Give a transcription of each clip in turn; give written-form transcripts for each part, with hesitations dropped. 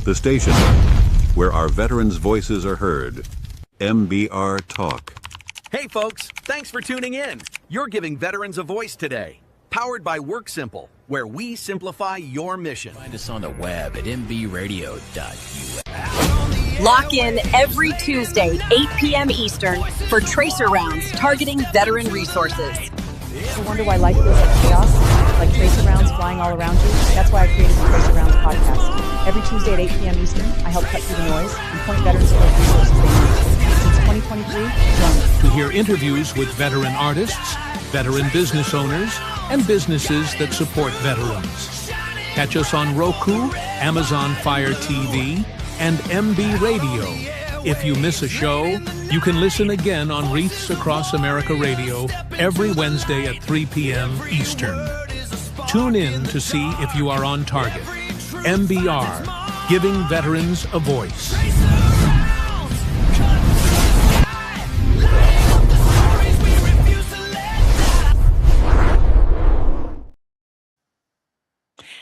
The station where our veterans' voices are heard. MBR Talk. Hey folks, thanks for tuning in. You're giving veterans a voice today. Powered by WorkSimple, where we simplify your mission. Find us on the web at mbradio.us. Lock in every Tuesday, 8 p.m. Eastern, for Tracer Rounds targeting veteran resources. You wonder why life feels like chaos, like tracer rounds flying all around you? That's why I created the Tracer Rounds podcast. Every Tuesday at 8 p.m. Eastern, I help cut through the noise and point veterans to those resources they need. Since 2023, join us. To hear interviews with veteran artists, veteran business owners, and businesses that support veterans. Catch us on Roku, Amazon Fire TV, and MB Radio. If you miss a show, you can listen again on Wreaths Across America Radio every Wednesday at 3 p.m. Eastern. Tune in to see if you are on target. MBR, giving veterans a voice.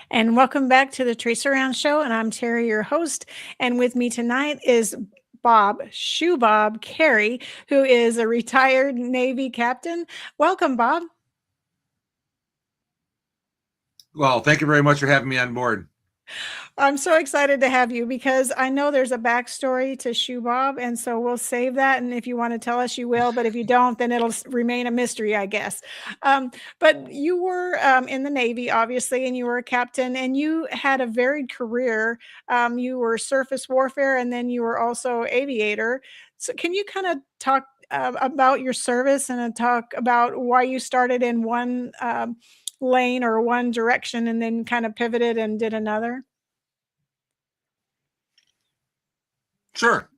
And welcome back to the Tracer Round Show. And I'm Terry, your host. And with me tonight is Shoebob Carey, who is a retired Navy captain. Welcome, Bob. Well, thank you very much for having me on board. I'm so excited to have you because I know there's a backstory to Shoebob, and so we'll save that. And if you want to tell us, you will. But if you don't, then it'll remain a mystery, I guess. But you were in the Navy, obviously, and you were a captain, and you had a varied career. You were surface warfare, and then you were also aviator. So can you kind of talk about your service and talk about why you started in one lane or one direction and then kind of pivoted and did another? Sure.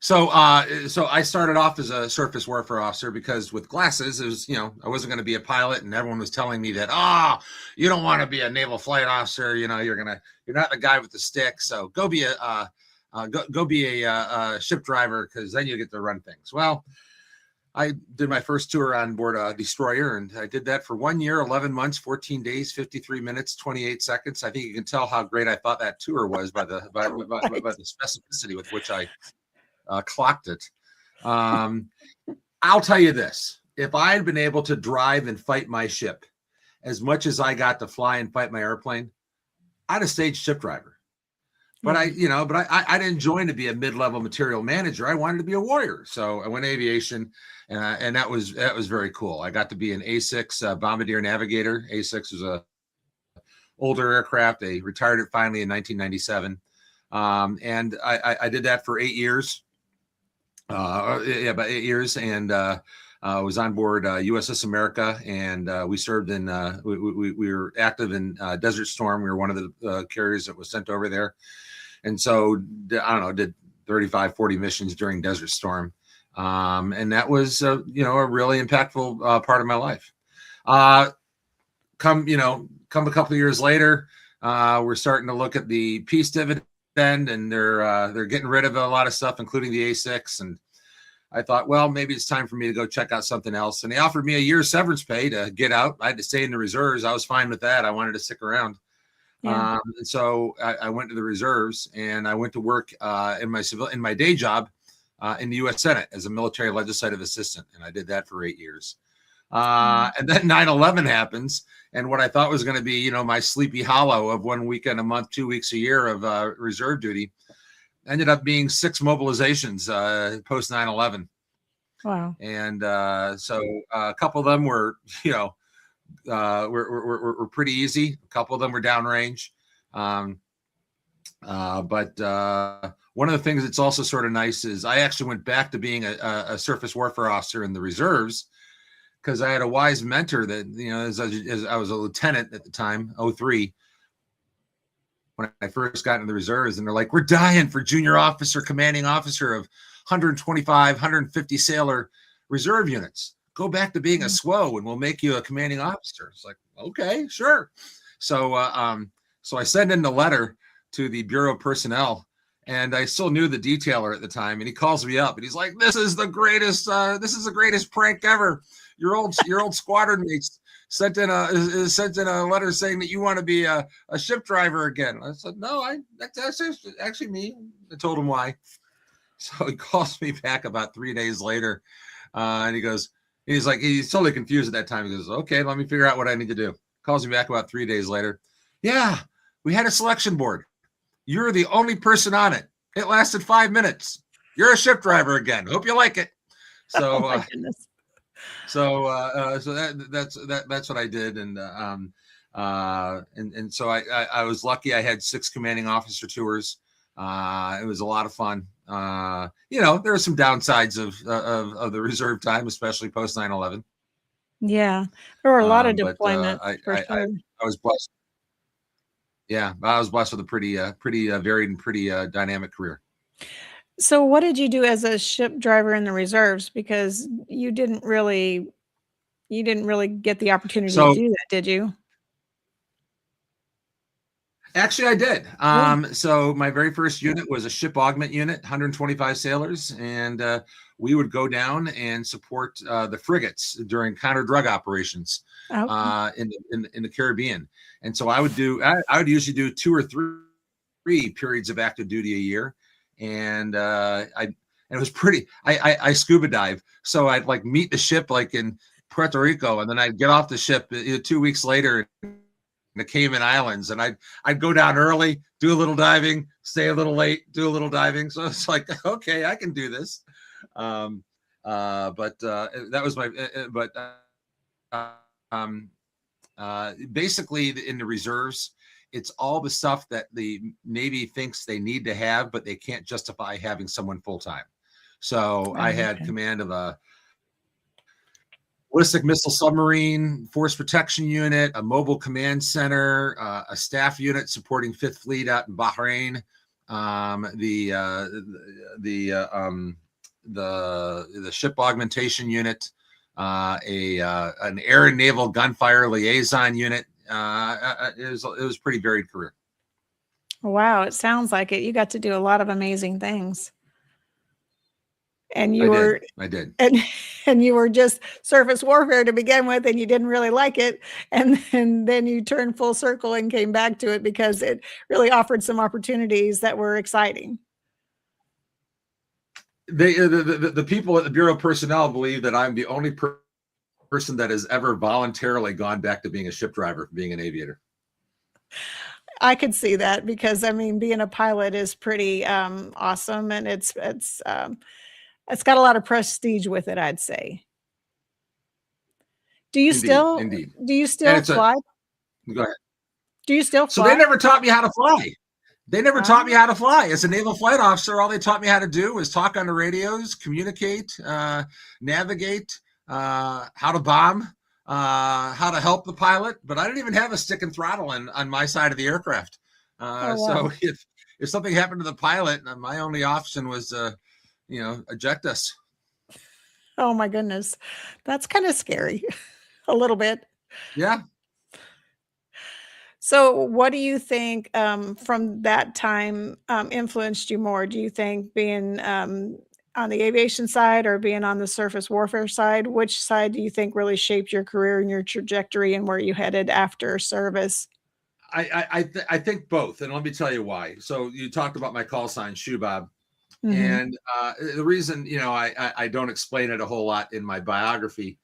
So I started off as a surface warfare officer because with glasses, it was, I wasn't going to be a pilot, and everyone was telling me that, you don't want to be a naval flight officer. You're not the guy with the stick. So go be a ship driver, because then you get to run things. Well, I did my first tour on board a destroyer, and I did that for 1 year, 11 months, 14 days, 53 minutes, 28 seconds. I think you can tell how great I thought that tour was by the specificity with which I clocked it. I'll tell you this: if I had been able to drive and fight my ship as much as I got to fly and fight my airplane, I'd have stayed ship driver. But I didn't join to be a mid-level material manager. I wanted to be a warrior. So I went aviation, and that was very cool. I got to be an A6 bombardier navigator. A6 was a older aircraft. They retired it finally in 1997. And I did that for 8 years. About 8 years. And I was on board USS America, and we served in, we were active in Desert Storm. We were one of the carriers that was sent over there. And so, I don't know, did 35, 40 missions during Desert Storm. And that was, a really impactful part of my life. Come a couple of years later, we're starting to look at the peace dividend, and they're getting rid of a lot of stuff, including the A6. And I thought, well, maybe it's time for me to go check out something else. And they offered me a year's severance pay to get out. I had to stay in the reserves. I was fine with that. I wanted to stick around. Yeah. And so I went to the reserves, and I went to work in my day job in the U.S. Senate as a military legislative assistant. And I did that for 8 years. And then 9/11 happens. And what I thought was going to be, my sleepy hollow of 1 weekend a month, 2 weeks a year of reserve duty ended up being 6 mobilizations post 9/11. Wow. And so a couple of them were, were pretty easy. A couple of them were downrange. But one of the things that's also sort of nice is I actually went back to being a surface warfare officer in the reserves, because I had a wise mentor that, as I was a lieutenant at the time, 03, when I first got into the reserves, and they're like, we're dying for junior officer, commanding officer of 125, 150 sailor reserve units. Go back to being a SWO and we'll make you a commanding officer. It's like, okay, sure. So I send in the letter to the Bureau of Personnel, and I still knew the detailer at the time, and he calls me up and he's like, this is the greatest prank ever. Your old squadron mates sent in a letter saying that you want to be a ship driver again. I said, no, that's actually me. I told him why. So he calls me back about 3 days later, and he's totally confused at that time. He goes, okay, let me figure out what I need to do. Calls me back about 3 days later. Yeah, we had a selection board. You're the only person on it. It lasted 5 minutes. You're a ship driver again. Hope you like it. So, Oh my goodness. so that's what I did, and so I was lucky. I had 6 commanding officer tours. It was a lot of fun. There are some downsides of the reserve time, especially post 9/11. Yeah, there were a lot of But deployments for sure. I was blessed. Yeah, I was blessed with a pretty varied and pretty dynamic career. So what did you do as a ship driver in the reserves? Because you didn't really get the opportunity So- to do that, did you? Actually, I did. Yeah. So my very first unit was a ship augment unit, 125 sailors, and we would go down and support the frigates during counter-drug operations Okay. in the Caribbean. And so I would usually do 2 or 3 periods of active duty a year, and it was pretty. I scuba dive, so I'd like meet the ship like in Puerto Rico, and then I'd get off the ship 2 weeks later in the Cayman Islands, and I'd go down early, do a little diving, stay a little late, do a little diving. So it's like, okay, I can do this. But that was basically in the reserves, it's all the stuff that the Navy thinks they need to have, but they can't justify having someone full time. So I had command of a ballistic missile submarine force protection unit, a mobile command center, a staff unit supporting 5th Fleet out in Bahrain, the ship augmentation unit, an air and naval gunfire liaison unit. It was a pretty varied career. Wow, it sounds like it. You got to do a lot of amazing things. And I did. And you were just surface warfare to begin with, and you didn't really like it. And then you turned full circle and came back to it because it really offered some opportunities that were exciting. The people at the Bureau of Personnel believe that I'm the only person that has ever voluntarily gone back to being a ship driver, being an aviator. I could see that because, I mean, being a pilot is pretty awesome, and it's got a lot of prestige with it, I'd say. Do you Indeed. fly? Go ahead. Do you still fly? So they never taught me how to fly. They never taught me how to fly. As a naval flight officer, all they taught me how to do was talk on the radios, communicate, navigate, how to bomb, how to help the pilot. But I didn't even have a stick and throttle on my side of the aircraft. Wow. So if something happened to the pilot, my only option was eject us. Oh my goodness. That's kind of scary. A little bit. Yeah. So what do you think from that time influenced you more? Do you think being on the aviation side or being on the surface warfare side? Which side do you think really shaped your career and your trajectory and where you headed after service? I think both. And let me tell you why. So you talked about my call sign, Shoebob. Mhm. And the reason, I don't explain it a whole lot in my biography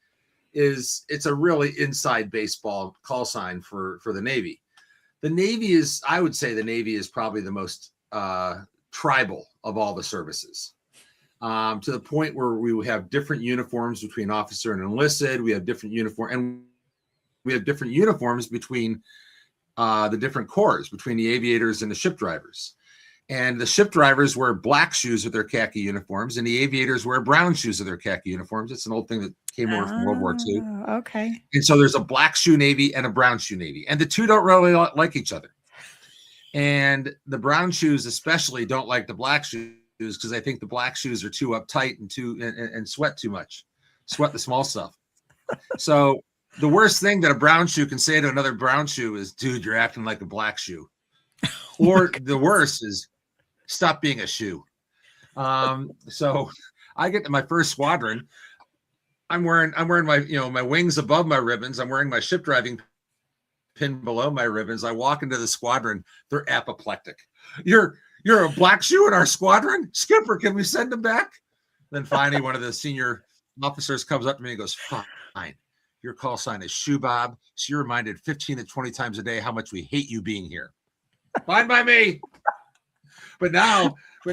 is it's a really inside baseball call sign for the Navy. I would say the Navy is probably the most tribal of all the services, to the point where we have different uniforms between officer and enlisted. We have different uniforms between the different corps, between the aviators and the ship drivers. And the ship drivers wear black shoes with their khaki uniforms, and the aviators wear brown shoes with their khaki uniforms. It's an old thing that came over from World War II. Okay. And so there's a black shoe Navy and a brown shoe Navy, and the two don't really like each other. And the brown shoes especially don't like the black shoes because I think the black shoes are too uptight and sweat too much, sweat the small stuff. So the worst thing that a brown shoe can say to another brown shoe is, "Dude, you're acting like a black shoe." Or the worst is, "Stop being a shoe." So I get to my first squadron. I'm wearing my, my wings above my ribbons. I'm wearing my ship driving pin below my ribbons. I walk into the squadron. They're apoplectic. You're a black shoe in our squadron? Skipper, can we send him back? Then finally, one of the senior officers comes up to me and goes, fine. Your call sign is Shoebob. So you're reminded 15 to 20 times a day how much we hate you being here. Fine by me. But now, a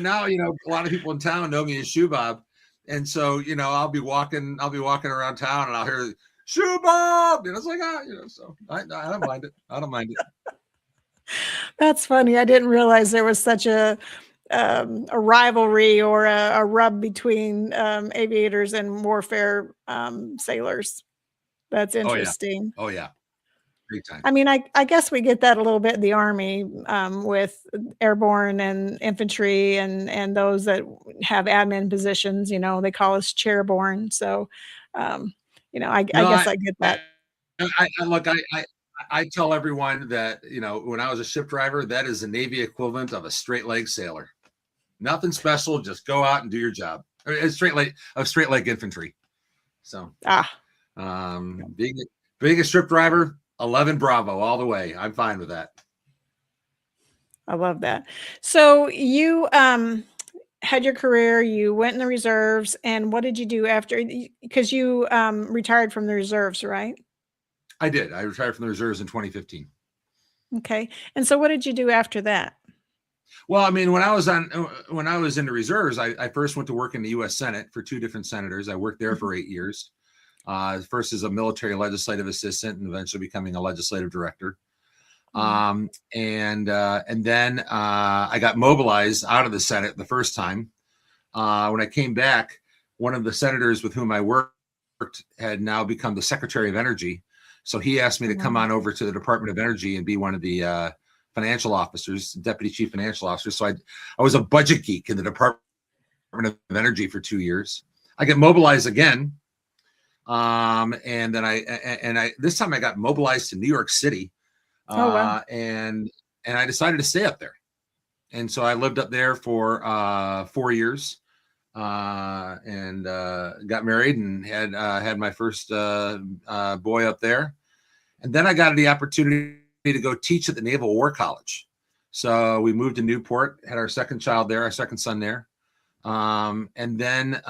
lot of people in town know me as Shoebob. And so, I'll be walking around town and I'll hear Shoebob. And it's like, so I don't mind it. I don't mind it. That's funny. I didn't realize there was such a rivalry or a rub between aviators and warfare sailors. That's interesting. Oh yeah. Great time. I mean, I guess we get that a little bit in the Army with airborne and infantry and those that have admin positions. They call us chairborne. So, I guess I get that. I tell everyone that, when I was a ship driver, that is the Navy equivalent of a straight leg sailor. Nothing special. Just go out and do your job. Straight leg infantry. So, being a ship driver, 11 Bravo all the way. I'm fine with that. I love that. So you had your career, you went in the reserves, and what did you do after? Because you retired from the reserves, right? I did. I retired from the reserves in 2015. Okay. And so what did you do after that? Well, I mean, when I was in the reserves, I first went to work in the U.S. Senate for 2 different senators. I worked there for 8 years. First as a military legislative assistant and eventually becoming a legislative director. And then I got mobilized out of the Senate the first time. When I came back, one of the senators with whom I worked had now become the Secretary of Energy. So he asked me to come on over to the Department of Energy and be one of the financial officers, deputy chief financial officer. So I was a budget geek in the Department of Energy for 2 years. I get mobilized again. And then I this time I got mobilized to New York City. And I decided to stay up there. And so I lived up there for 4 years. And got married and had my first boy up there. And then I got the opportunity to go teach at the Naval War College. So we moved to Newport, had our second child there, our second son there. And then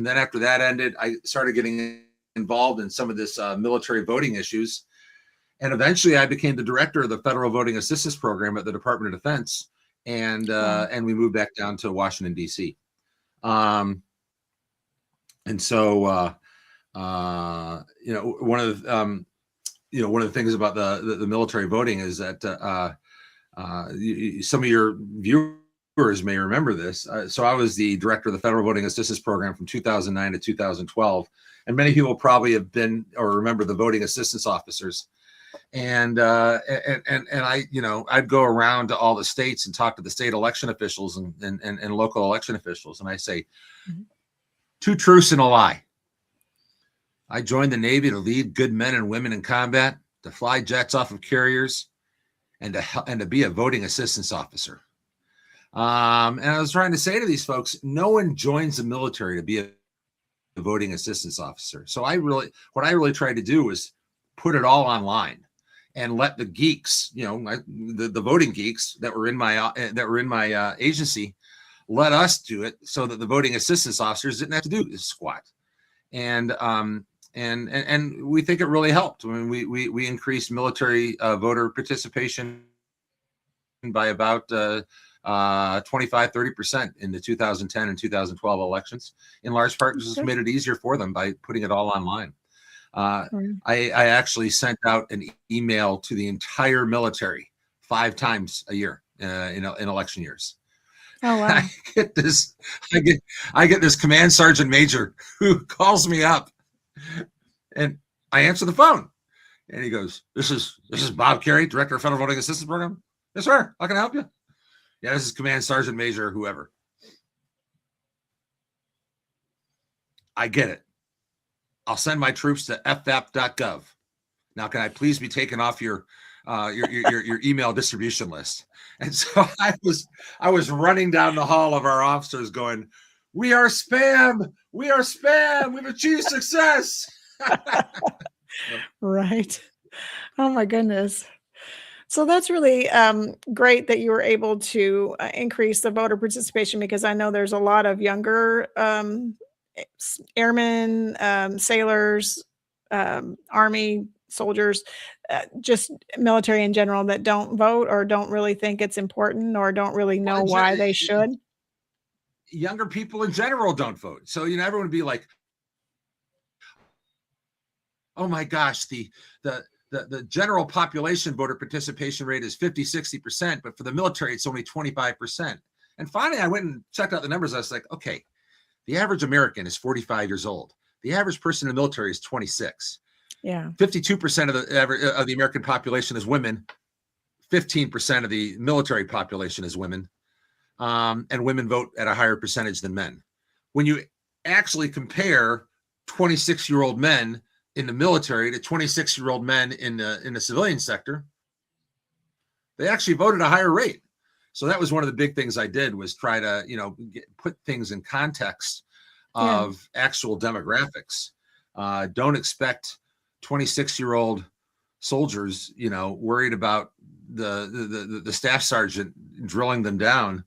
after that ended, I started getting involved in some of this military voting issues. And eventually I became the director of the Federal Voting Assistance Program at the Department of Defense. And we moved back down to Washington, D.C. And so, one of the things about the military voting is that some of your viewers may remember this. So I was the director of the Federal Voting Assistance Program from 2009 to 2012. And many people probably have been or remember the voting assistance officers. And I, I'd go around to all the states and talk to the state election officials and local election officials. And I say, 2 truths and a lie. I joined the Navy to lead good men and women in combat, to fly jets off of carriers, and to be a voting assistance officer. And I was trying to say to these folks, no one joins the military to be a voting assistance officer. So what I really tried to do was put it all online and let the geeks, the voting geeks that were in my agency, let us do it so that the voting assistance officers didn't have to do this squat. And we think it really helped. I mean, we increased military voter participation by about 25-30% in the 2010 and 2012 elections, in large part because it's made it easier for them by putting it all online. I actually sent out an email to the entire military 5 times a year in election years. Oh wow! I get this command sergeant major who calls me up, and I answer the phone, and he goes, "This is Bob Carey, Director of Federal Voting Assistance Program." "Yes, sir. How can I help you?" "Yeah, this is Command Sergeant Major whoever." "I get it. I'll send my troops to ffap.gov. Now, can I please be taken off your email distribution list?" And so I was running down the hall of our officers going, "We are spam. We are spam. We've achieved success. Right. Oh my goodness. So that's really great that you were able to increase the voter participation, because I know there's a lot of younger airmen, sailors, Army soldiers, just military in general, that don't vote or don't really think it's important or don't really know why they should. Younger people in general don't vote. So, everyone would be like, oh my gosh, the general population voter participation rate is 50-60%, but for the military, it's only 25%. And finally, I went and checked out the numbers. I was like, okay, the average American is 45 years old. The average person in the military is 26. Yeah. 52% of the American population is women. 15% of the military population is women. And women vote at a higher percentage than men. When you actually compare 26-year-old men in the military to 26-year-old men in the civilian sector, they actually voted a higher rate. So that was one of the big things I did, was try to, put things in context of actual demographics. Don't expect 26-year-old soldiers, worried about the staff sergeant drilling them down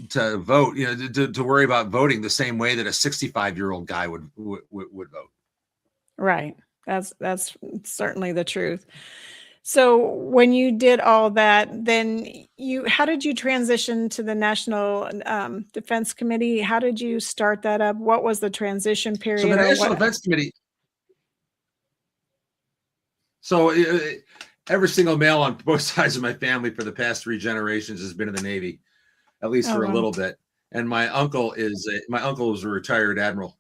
to vote, to worry about voting the same way that a 65-year-old guy would vote. Right. That's certainly the truth. So when you did all that, then how did you transition to the National Defense Committee? How did you start that up? What was the transition period? So the National Defense Committee. So every single male on both sides of my family for the past 3 generations has been in the Navy, at least for a little bit. And my uncle was a retired admiral.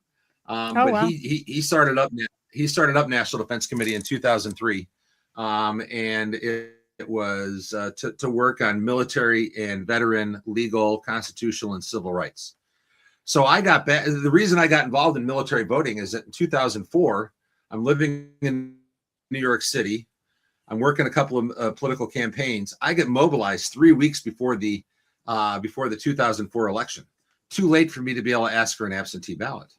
He started up National Defense Committee in 2003. And it was to work on military and veteran legal, constitutional, and civil rights. So I got back. The reason I got involved in military voting is that in 2004, I'm living in New York City. I'm working a couple of political campaigns. I get mobilized 3 weeks before the 2004 election. Too late for me to be able to ask for an absentee ballot.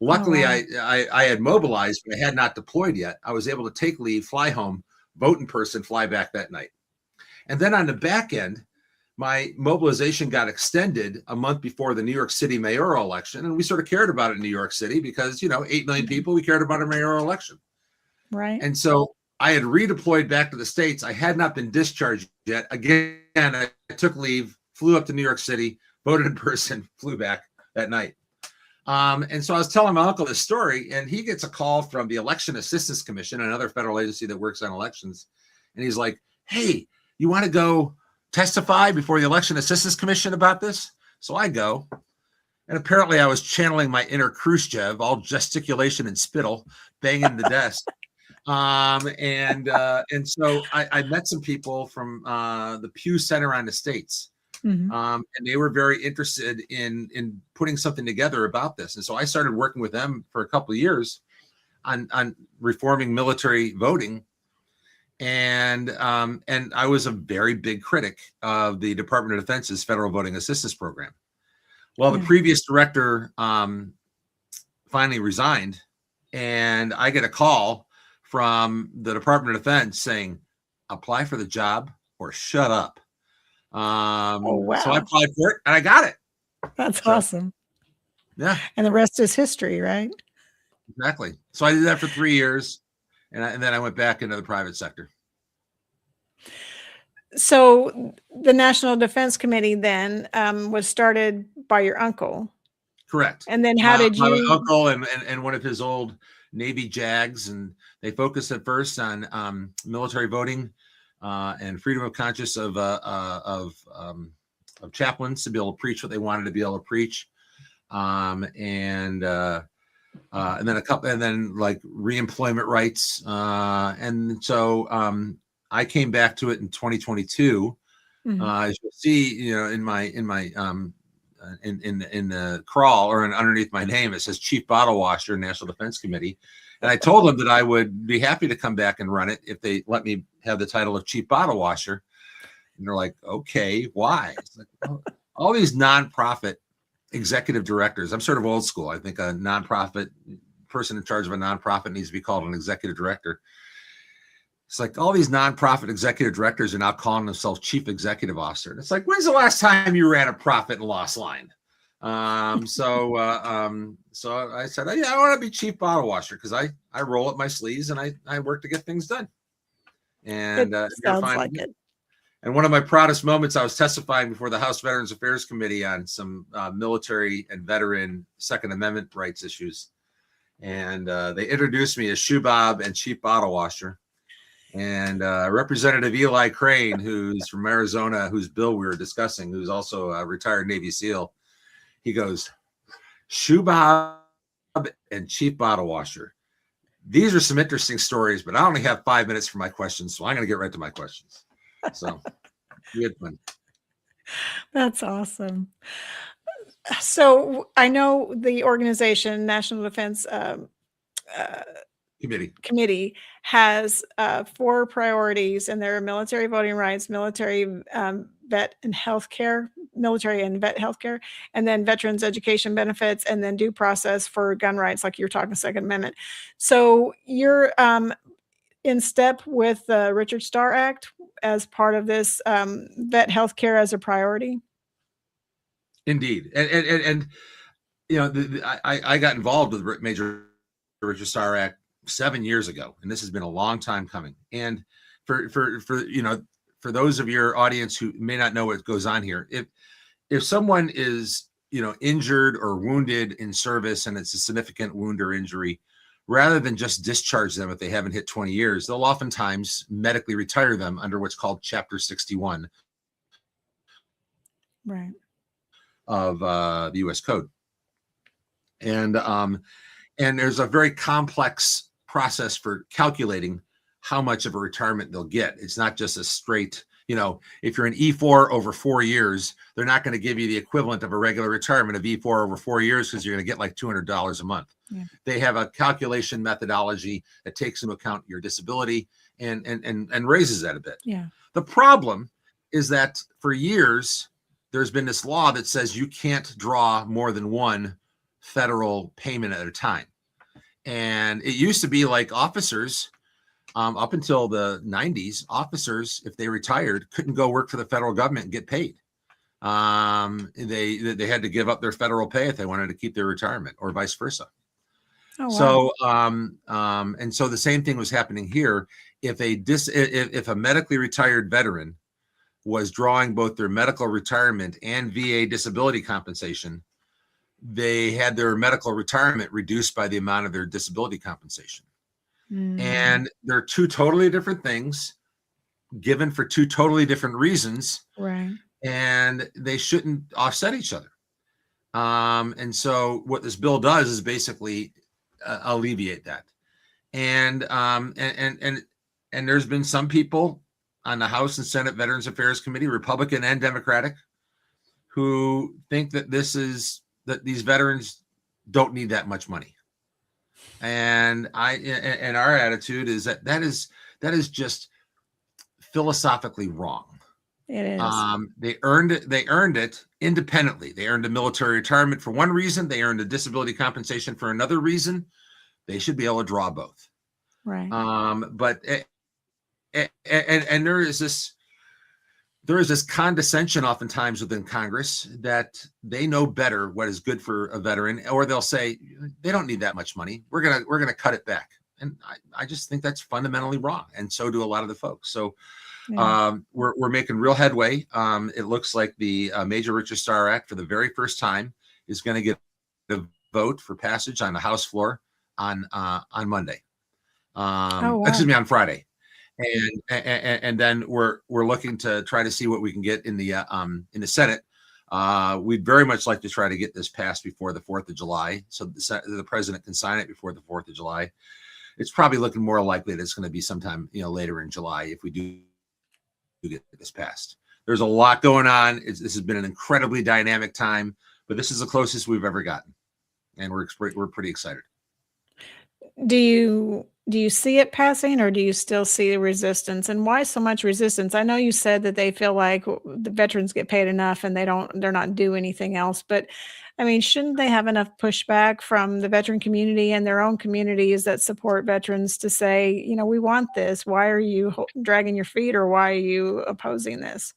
Luckily, I had mobilized, but I had not deployed yet. I was able to take leave, fly home, vote in person, fly back that night. And then on the back end, my mobilization got extended a month before the New York City mayoral election. And we sort of cared about it in New York City because, 8 million people, we cared about a mayoral election. Right. And so I had redeployed back to the States. I had not been discharged yet. Again, I took leave, flew up to New York City, voted in person, flew back that night. And so I was telling my uncle this story, and he gets a call from the Election Assistance Commission, another federal agency that works on elections. And he's like, hey, you want to go testify before the Election Assistance Commission about this? So I go. And apparently I was channeling my inner Khrushchev, all gesticulation and spittle, banging the desk. And so I met some people from the Pew Center on the States. Mm-hmm. And they were very interested in putting something together about this. And so I started working with them for a couple of years on reforming military voting. And I was a very big critic of the Department of Defense's Federal Voting Assistance Program. Well, the previous director finally resigned, and I get a call from the Department of Defense saying, apply for the job or shut up. So I applied for it and I got it. That's awesome. Yeah. And the rest is history, right? Exactly. So I did that for 3 years, and then I went back into the private sector. So the National Defense Committee then was started by your uncle. Correct. And then how did you? My uncle and one of his old Navy JAGs, and they focused at first on military voting and freedom of conscience of chaplains to be able to preach what they wanted to be able to preach, and then like reemployment rights, and so I came back to it in 2022. Mm-hmm. As you'll see, in the crawl or underneath my name, it says Chief Bottle Washer, National Defense Committee. And I told them that I would be happy to come back and run it if they let me have the title of Chief Bottle Washer. And they're like, okay, why? It's like, well, all these nonprofit executive directors. I'm sort of old school. I think a nonprofit person in charge of a nonprofit needs to be called an executive director. It's like all these nonprofit executive directors are now calling themselves chief executive officer. And it's like, when's the last time you ran a profit and loss line? So I said, yeah, I want to be chief bottle washer because I roll up my sleeves and I work to get things done. And sounds like it. And one of my proudest moments, I was testifying before the House Veterans Affairs Committee on some military and veteran Second Amendment rights issues. And they introduced me as Shoebob and chief bottle washer. And Representative Eli Crane, who's from Arizona, whose bill we were discussing, who's also a retired Navy SEAL, he goes, Shoebob and chief bottle washer. These are some interesting stories, but I only have 5 minutes for my questions, so I'm going to get right to my questions. So, good one. That's awesome. So I know the organization, National Defense Committee has 4 priorities, and they're military voting rights, military vet and healthcare, military and vet healthcare, and then veterans education benefits, and then due process for gun rights, like you're talking Second Amendment. So you're in step with the Richard Starr Act as part of this vet healthcare as a priority. Indeed, and you know, I got involved with Major Richard Starr Act 7 years ago, and this has been a long time coming. And for you know, for those of your audience who may not know what goes on here, if someone is, you know, injured or wounded in service and it's a significant wound or injury, rather than just discharge them if they haven't hit 20 years, they'll oftentimes medically retire them under what's called Chapter 61 right. of the U.S. Code. And there's a very complex process for calculating how much of a retirement they'll get. It's not just a straight, you know, if you're an E4 over 4 years, they're not going to give you the equivalent of a regular retirement of E4 over 4 years because you're going to get like $200 a month. Yeah. They have a calculation methodology that takes into account your disability and raises that a bit. Yeah. The problem is that for years, there's been this law that says you can't draw more than one federal payment at a time. And it used to be like officers, up until the 90s, officers, if they retired, couldn't go work for the federal government and get paid. They had to give up their federal pay if they wanted to keep their retirement, or vice versa. Oh, wow. So, and so the same thing was happening here. If a medically retired veteran was drawing both their medical retirement and VA disability compensation, they had their medical retirement reduced by the amount of their disability compensation. And they're two totally different things given for two totally different reasons. Right. And they shouldn't offset each other. And so what this bill does is basically alleviate that. And there's been some people on the House and Senate Veterans Affairs Committee, Republican and Democratic, who think that these veterans don't need that much money. And our attitude is that is just philosophically wrong. It is. They earned it independently. They earned a military retirement for one reason. They earned a disability compensation for another reason. They should be able to draw both. Right. But there is this condescension oftentimes within Congress that they know better what is good for a veteran, or they'll say they don't need that much money. We're gonna cut it back, and I just think that's fundamentally wrong, and so do a lot of the folks. So we're making real headway. It looks like the Major Richard Starr Act for the very first time is going to get a vote for passage on the House floor on Monday. Wow. Excuse me, on Friday. And then we're looking to try to see what we can get in the Senate. We'd very much like to try to get this passed before the 4th of July, so the president can sign it before the 4th of July. It's probably looking more likely that it's going to be sometime later in July if we do get this passed. There's a lot going on. This has been an incredibly dynamic time, but this is the closest we've ever gotten, and we're pretty excited. Do you see it passing, or do you still see the resistance? And why so much resistance? I know you said that they feel like the veterans get paid enough and they're not due anything else, but I mean, shouldn't they have enough pushback from the veteran community and their own communities that support veterans to say, we want this. Why are you dragging your feet, or why are you opposing this?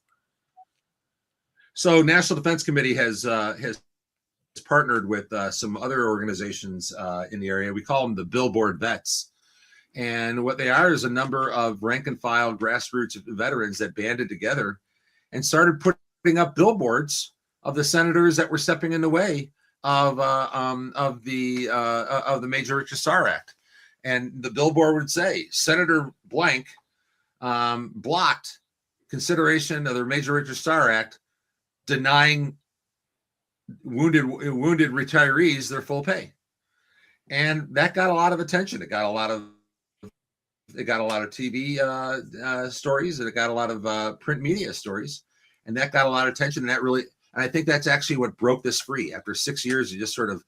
So National Defense Committee has partnered with some other organizations in the area. We call them the Billboard Vets. And what they are is a number of rank and file grassroots veterans that banded together and started putting up billboards of the senators that were stepping in the way of the Major Richard Starr Act. And the billboard would say, Senator blank blocked consideration of the Major Richard Starr Act, denying wounded retirees their full pay. And that got a lot of attention. It got a lot of TV stories, and it got a lot of print media stories, and that got a lot of attention. And I think that's actually what broke this free. After 6 years of just sort of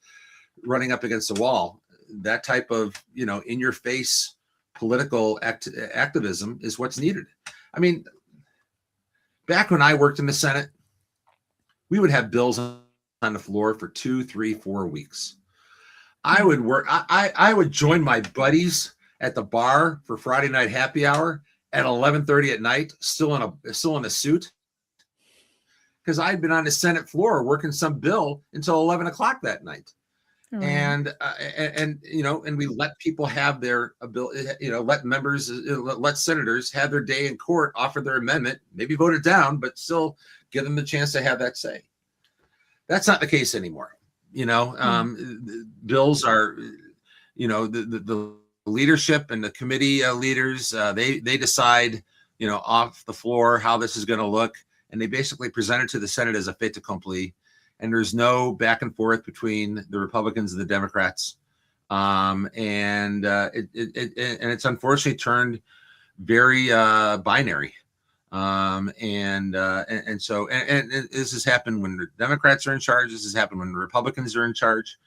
running up against the wall, that type of, in your face political activism is what's needed. I mean, back when I worked in the Senate, we would have bills on the floor for 2, 3, 4 weeks. I would work. I would join my buddies at the bar for Friday night happy hour at 11:30 at night, still in a suit, because I'd been on the Senate floor working some bill until 11 o'clock that night. Mm-hmm. And we let people have their ability, let senators have their day in court, offer their amendment, maybe vote it down, but still give them the chance to have that say. That's not the case anymore. Bills are, the leadership and the committee leaders, they decide, off the floor how this is going to look. And they basically present it to the Senate as a fait accompli. And there's no back and forth between the Republicans and the Democrats. And it's unfortunately turned very binary. And so this has happened when the Democrats are in charge. This has happened when the Republicans are in charge.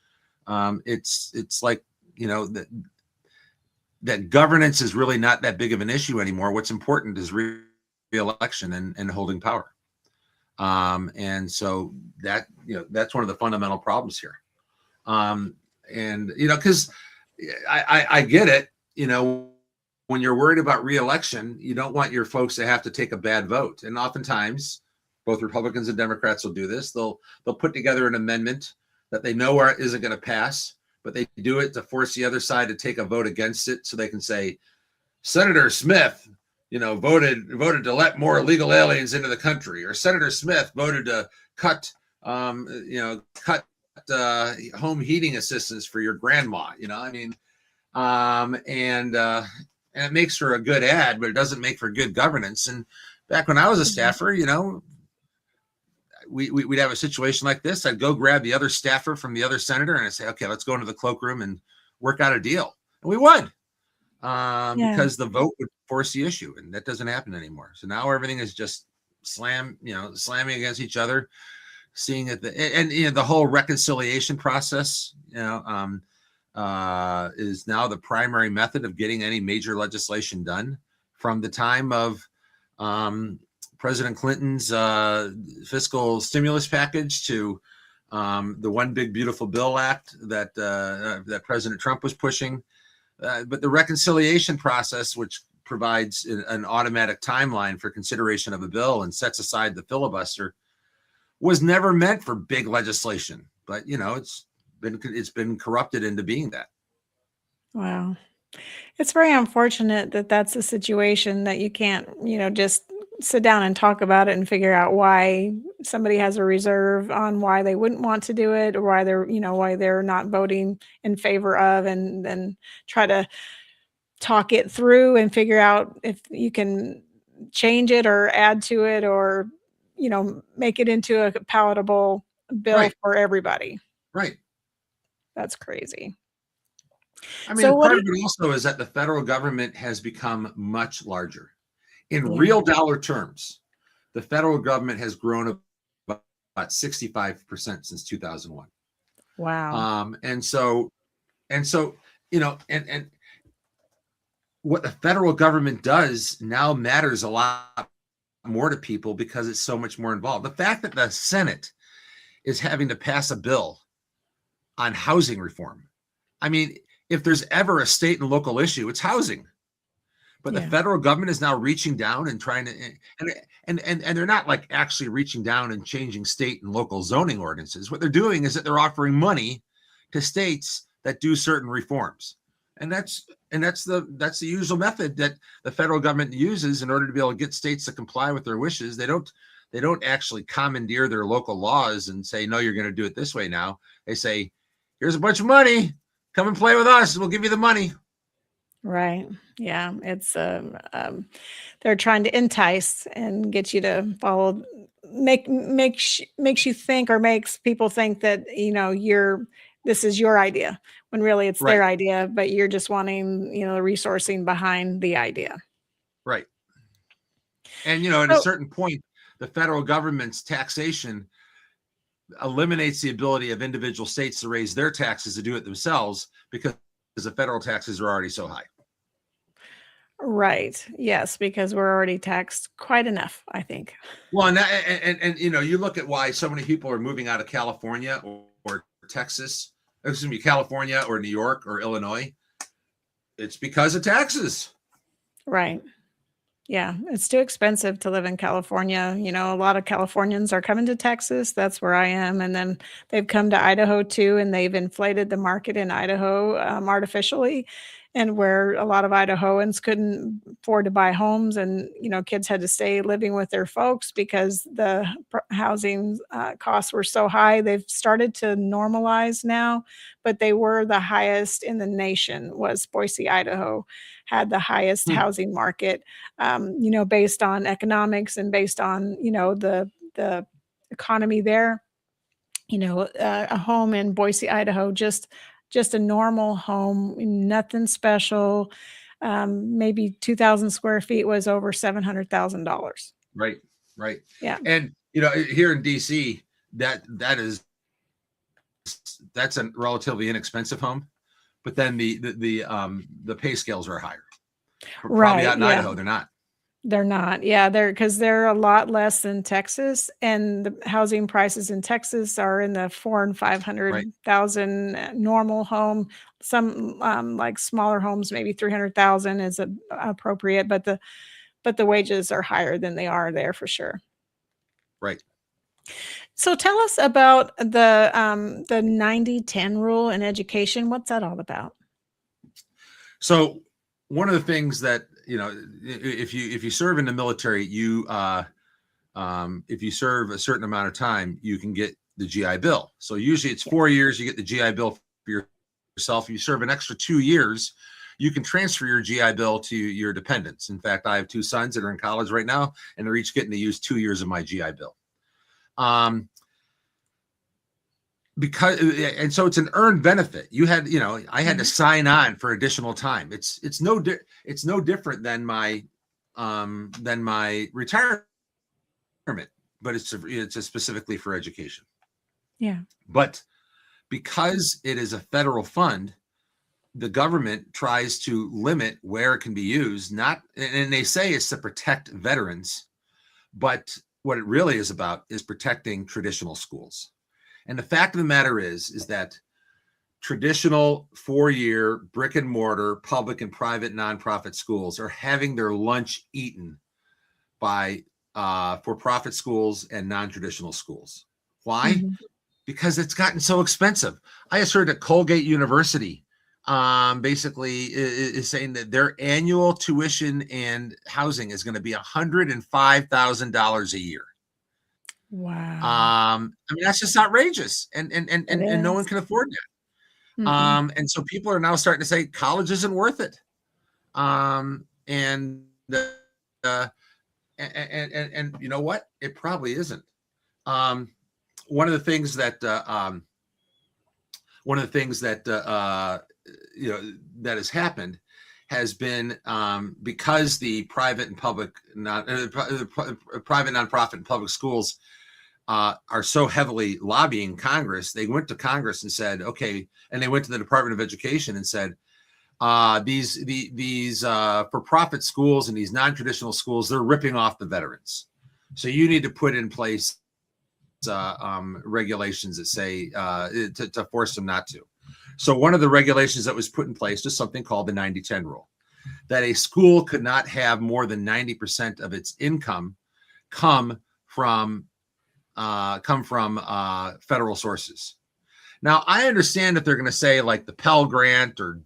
It's like, that governance is really not that big of an issue anymore. What's important is re-election and holding power. And so that, that's one of the fundamental problems here. Because I get it, when you're worried about re-election, you don't want your folks to have to take a bad vote. And oftentimes both Republicans and Democrats will do this. They'll put together an amendment that they know isn't going to pass, but they do it to force the other side to take a vote against it. So they can say, Senator Smith, voted to let more illegal aliens into the country, or Senator Smith voted to cut home heating assistance for your grandma. And it makes for a good ad, but it doesn't make for good governance. And back when I was a staffer, we'd have a situation like this. I'd go grab the other staffer from the other senator and I'd say, okay, let's go into the cloakroom and work out a deal. And we won because the vote would force the issue, and that doesn't happen anymore. So now everything is just slamming against each other, seeing it. The whole reconciliation process, is now the primary method of getting any major legislation done. From the time of President Clinton's fiscal stimulus package to the One Big Beautiful Bill Act that President Trump was pushing. But the reconciliation process, which provides an automatic timeline for consideration of a bill and sets aside the filibuster, was never meant for big legislation. But, it's been corrupted into being that. Wow. It's very unfortunate that that's a situation that you can't, just sit down and talk about it and figure out why somebody has a reserve on why they wouldn't want to do it, or why they're not voting in favor of, and then try to talk it through and figure out if you can change it or add to it, or, make it into a palatable bill for everybody. Right. That's crazy. I mean, part of it also is that the federal government has become much larger. In real dollar terms, the federal government has grown about 65% since 2001. Wow. And so, and what the federal government does now matters a lot more to people because it's so much more involved. The fact that the Senate is having to pass a bill on housing reform. I mean, if there's ever a state and local issue, it's housing. But the federal government is now reaching down and trying to, and they're not like actually reaching down and changing state and local zoning ordinances. What they're doing is that they're offering money to states that do certain reforms. And that's the usual method that the federal government uses in order to be able to get states to comply with their wishes. They don't actually commandeer their local laws and say, no, you're going to do it this way now. They say, here's a bunch of money. Come and play with us. We'll give you the money. Right. Yeah. It's they're trying to entice and get you to follow, makes you think, or makes people think that, this is your idea when really it's their idea, but you're just wanting, the resourcing behind the idea. Right. And, at a certain point, the federal government's taxation eliminates the ability of individual states to raise their taxes to do it themselves because the federal taxes are already so high. Right. Yes, because we're already taxed quite enough, I think. Well, and you look at why so many people are moving out of California or Texas, California or New York or Illinois. It's because of taxes. Right. Yeah, it's too expensive to live in California. A lot of Californians are coming to Texas. That's where I am. And then they've come to Idaho too, and they've inflated the market in Idaho artificially, and where a lot of Idahoans couldn't afford to buy homes, and kids had to stay living with their folks because the housing costs were so high. They've started to normalize now, but they were the highest in the nation. Was Boise, Idaho, had the highest housing market, based on economics and based on the economy there. A home in Boise, Idaho, just a normal home, nothing special. Maybe 2,000 square feet was over $700,000. Right. Yeah. And here in DC, that's a relatively inexpensive home, but then the pay scales are higher. Probably out in Idaho, they're not. They're not. Yeah, because they're a lot less than Texas, and the housing prices in Texas are in the 400,000 and 500,000 normal home. Some like smaller homes, maybe 300,000 is appropriate, but the wages are higher than they are there for sure. Right. So tell us about the 90-10 rule in education. What's that all about? So one of the things that if you serve in the military, if you serve a certain amount of time, you can get the GI Bill. So usually it's 4 years, you get the GI Bill for yourself. If you serve an extra 2 years, you can transfer your GI Bill to your dependents. In fact, I have 2 sons that are in college right now, and they're each getting to use 2 years of my GI Bill. So it's an earned benefit. I had to sign on for additional time. It's no different than my retirement, but it's specifically for education. Yeah. But because it is a federal fund, the government tries to limit where it can be used. And they say it's to protect veterans, but what it really is about is protecting traditional schools. And the fact of the matter is that traditional 4-year brick and mortar public and private nonprofit schools are having their lunch eaten by for-profit schools and non-traditional schools. Why? Mm-hmm. Because it's gotten so expensive. I just heard that Colgate University basically is saying that their annual tuition and housing is going to be $105,000 a year. Wow. That's just outrageous, and no one can afford that. Mm-hmm. And so people are now starting to say college isn't worth it. And you know what? It probably isn't. One of the things that that has happened has been because the private and public private nonprofit and public schools are so heavily lobbying Congress. They went to Congress and said, okay, and they went to the Department of Education and said, these for-profit schools and these non-traditional schools, they're ripping off the veterans. So you need to put in place regulations that say to force them not to. So one of the regulations that was put in place is something called the 90-10 rule, that a school could not have more than 90% of its income come from federal sources. Now, I understand that they're going to say like the Pell Grant or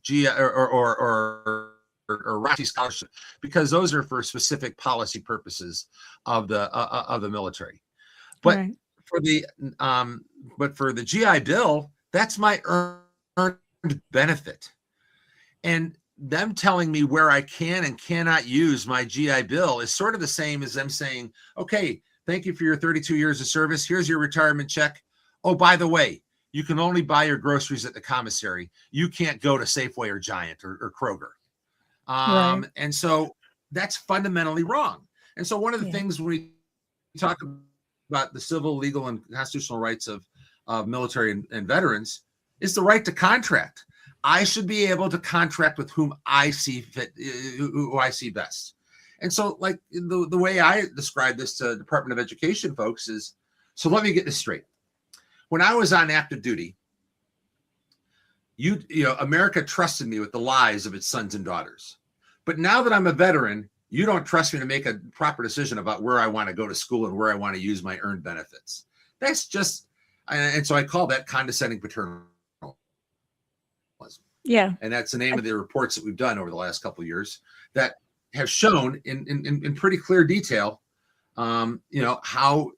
ROTC scholarship, because those are for specific policy purposes of the military. But Right. for the GI Bill, that's my earned benefit, and them telling me where I can and cannot use my GI Bill is sort of the same as them saying, "Okay, thank you for your 32 years of service. Here's your retirement check. Oh, by the way, you can only buy your groceries at the commissary. You can't go to Safeway or Giant or Kroger." Right. And so that's fundamentally wrong. And so one of the things when we talk about the civil, legal, and constitutional rights of military and veterans is the right to contract. I should be able to contract with whom I see fit, who I see best. And so, like the way I describe this to Department of Education folks is, so let me get this straight. When I was on active duty, you know, America trusted me with the lives of its sons and daughters. But now that I'm a veteran, you don't trust me to make a proper decision about where I want to go to school and where I want to use my earned benefits. That's just, and so I call that condescending paternalism. Yeah. And that's the name of the reports that we've done over the last couple of years that have shown in pretty clear detail, you know, how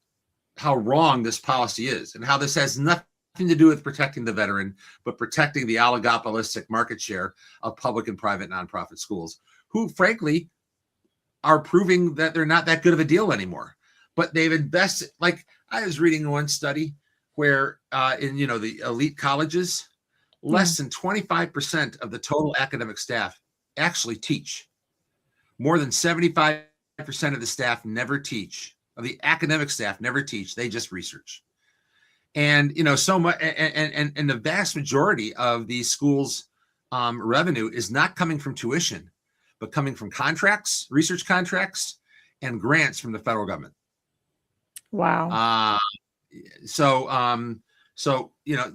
wrong this policy is and how this has nothing to do with protecting the veteran, but protecting the oligopolistic market share of public and private nonprofit schools, who frankly are proving that they're not that good of a deal anymore. But they've invested, like I was reading one study where in, you know, the elite colleges, less than 25% of the total academic staff actually teach. More than 75% of the staff never teach. Of the academic staff never teach. They just research. And, you know, so much, and the vast majority of these schools' revenue is not coming from tuition, but coming from contracts, research contracts, and grants from the federal government. Wow. So you know,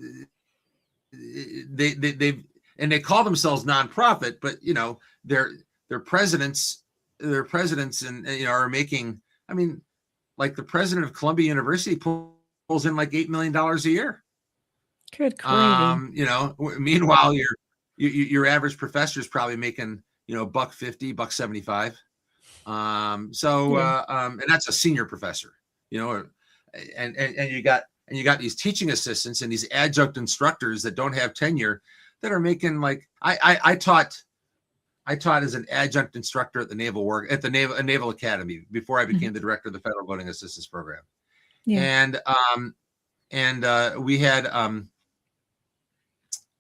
they call themselves nonprofit, but you know, their presidents and you know are making, I mean, like the president of Columbia University pulls in like $8 million a year. Good gravy. You know, meanwhile your average professor is probably making, you know, $1.50, $1.75. And that's a senior professor, you know, and you got these teaching assistants and these adjunct instructors that don't have tenure that are making like, I taught as an adjunct instructor at the Naval Academy before I became the director of the Federal Voting Assistance Program. Yeah. And we had,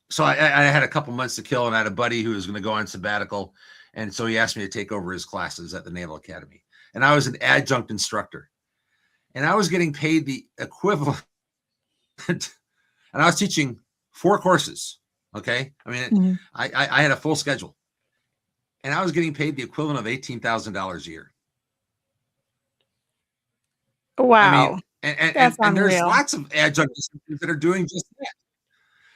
so I had a couple months to kill, and I had a buddy who was going to go on sabbatical. And so he asked me to take over his classes at the Naval Academy. And I was an adjunct instructor. And I was getting paid the equivalent. And I was teaching 4 courses. Okay. I mean, I had a full schedule. And I was getting paid the equivalent of $18,000 a year. Wow. I mean, and there's lots of adjunct instructors that are doing just that.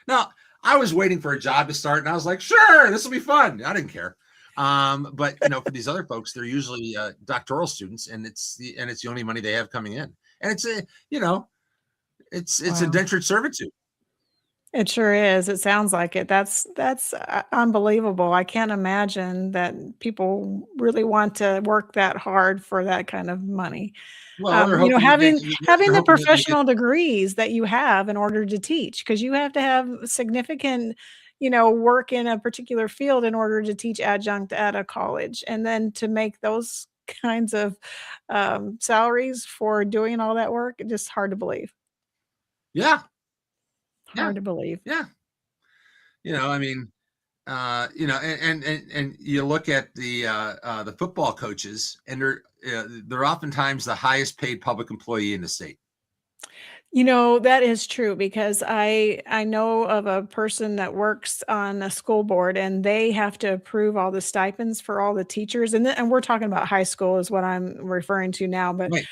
Now, I was waiting for a job to start, and I was like, sure, this will be fun. I didn't care. But you know, for these other folks, they're usually doctoral students, and it's the only money they have coming in. And it's a, you know, it's indentured servitude. It sure is. It sounds like it. That's unbelievable. I can't imagine that people really want to work that hard for that kind of money. Well, You know, having the professional degrees that you have in order to teach, because you have to have significant, you know, work in a particular field in order to teach adjunct at a college, and then to make those kinds of salaries for doing all that work, just hard to believe. Yeah. Hard to believe. Yeah. You know, I mean, you know, and you look at the football coaches, and they're oftentimes the highest paid public employee in the state. You know, that is true because I know of a person that works on a school board and they have to approve all the stipends for all the teachers. And we're talking about high school is what I'm referring to now, but Right.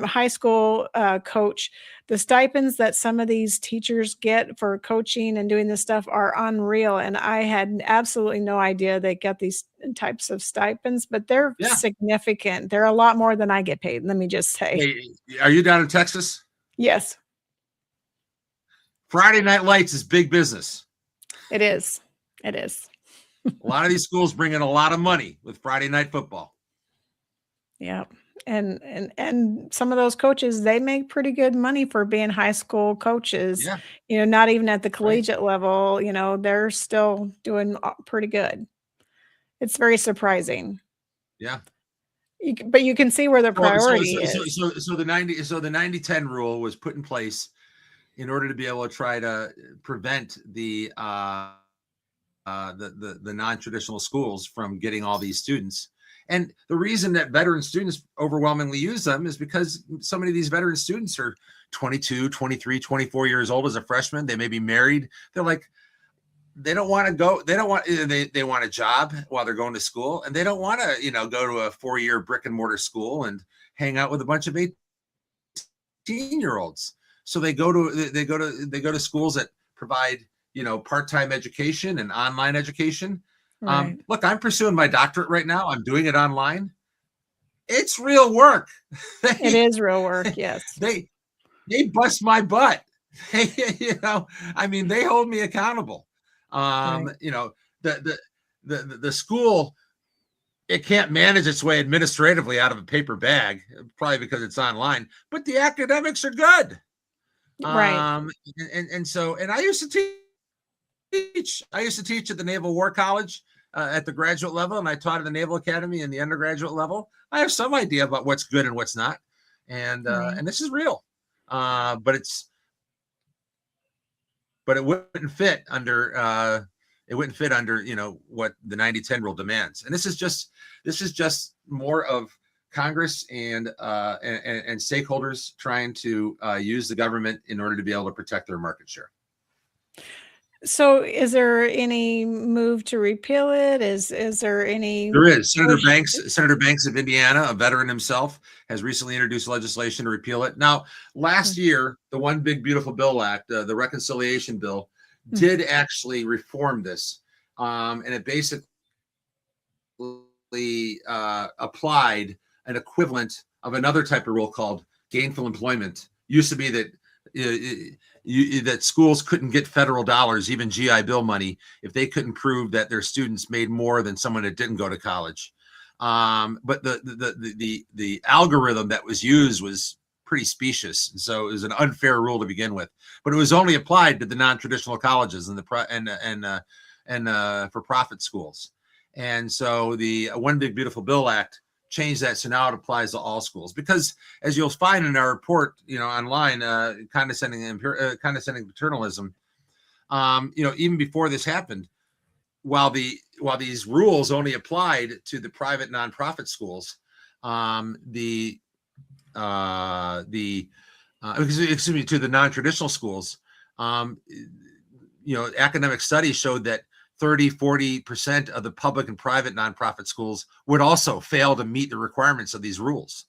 high school coach, the stipends that some of these teachers get for coaching and doing this stuff are unreal. And I had absolutely no idea they get these types of stipends, but they're Yeah. significant. They're a lot more than I get paid. Let me just say. Hey, are you down in Texas? Yes. Friday Night Lights is big business. It is. It is. A lot of these schools bring in a lot of money with Friday night football. Yeah. And some of those coaches, they make pretty good money for being high school coaches. Yeah. You know, not even at the Right. collegiate level, you know, they're still doing pretty good. It's very surprising. Yeah. But you can see where the So, priority so, is. so the 90-10 rule was put in place in order to be able to try to prevent the non-traditional schools from getting all these students. And the reason that veteran students overwhelmingly use them is because so many of these veteran students are 22, 23, 24 years old as a freshman. They may be married. They're like, they don't want to go. They don't want, they want a job while they're going to school, and they don't want to, go to a 4-year brick and mortar school and hang out with a bunch of 18-year-olds. So they go to schools that provide, part-time education and online education. Right. Look, I'm pursuing my doctorate right now. I'm doing it online. It's real work. It is real work. Yes. They bust my butt. They hold me accountable. Right. The school, it can't manage its way administratively out of a paper bag, probably because it's online, but the academics are good. Right. And I used to teach. I used to teach at the Naval War College at the graduate level, and I taught at the Naval Academy in the undergraduate level. I have some idea about what's good and what's not, and this is real. But it wouldn't fit under what the 90-10 rule demands. And this is just more of Congress and stakeholders trying to use the government in order to be able to protect their market share. So is there any move to repeal it? Is there any? There is. Senator Banks of Indiana, a veteran himself, has recently introduced legislation to repeal it. Now, last year, the One Big Beautiful Bill Act, the reconciliation bill, did actually reform this. And it basically applied an equivalent of another type of rule called gainful employment. Used to be that that schools couldn't get federal dollars, even GI Bill money, if they couldn't prove that their students made more than someone that didn't go to college. But the algorithm that was used was pretty specious, so it was an unfair rule to begin with. But it was only applied to the non-traditional colleges and for-profit schools. And so the One Big Beautiful Bill Act changed that, so now it applies to all schools. Because as you'll find in our report, online, condescending paternalism, even before this happened, while these rules only applied to the private nonprofit schools, to the non-traditional schools, academic studies showed that 30-40% of the public and private nonprofit schools would also fail to meet the requirements of these rules.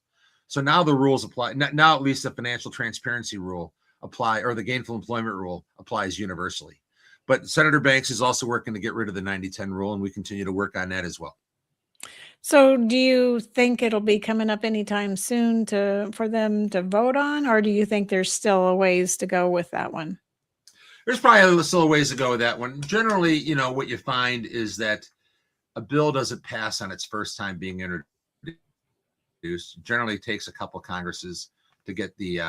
So now the rules apply. Now at least the financial transparency rule apply, or the gainful employment rule applies universally. But Senator Banks is also working to get rid of the 90-10 rule, and we continue to work on that as well. So do you think it'll be coming up anytime soon for them to vote on, or do you think there's still a ways to go with that one? There's probably still a ways to go with that one. Generally, what you find is that a bill doesn't pass on its first time being introduced. It generally takes a couple Congresses to get the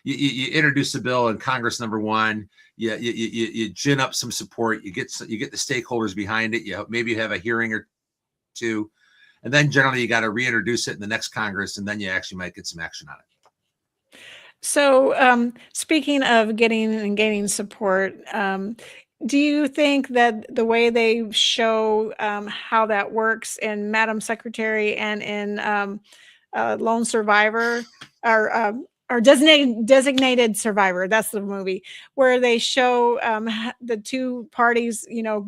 you introduce the bill in Congress number one. You gin up some support. You get the stakeholders behind it. Maybe you have a hearing or two, and then generally you got to reintroduce it in the next Congress, and then you actually might get some action on it. So speaking of getting and gaining support, do you think that the way they show how that works in Madam Secretary and in Lone Survivor are or designated survivor. That's the movie where they show the two parties,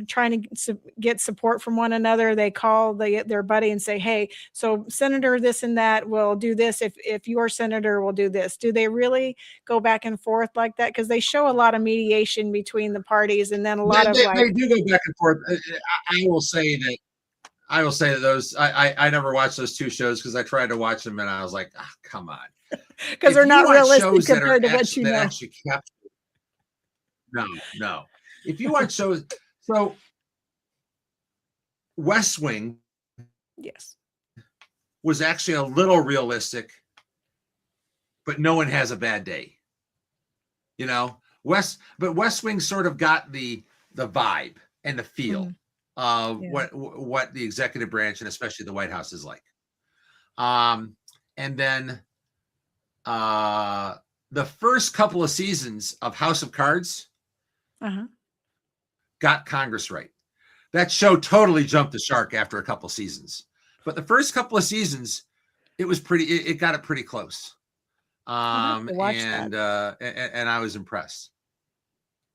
trying to get support from one another. They call their buddy and say, hey, so Senator this and that will do this if your senator will do this. Do they really go back and forth like that? Because they show a lot of mediation between the parties, and then a lot of they do go back and forth. I will say that those I never watched those two shows because I tried to watch them and I was like, come on. Because they're not realistic compared to what No. If you watch shows, so West Wing, yes, was actually a little realistic, but no one has a bad day. West Wing sort of got the vibe and the feel of what the executive branch and especially the White House is like. And then the first couple of seasons of House of Cards got Congress right. That show totally jumped the shark after a couple of seasons, but the first couple of seasons, it got it pretty close. And I was impressed.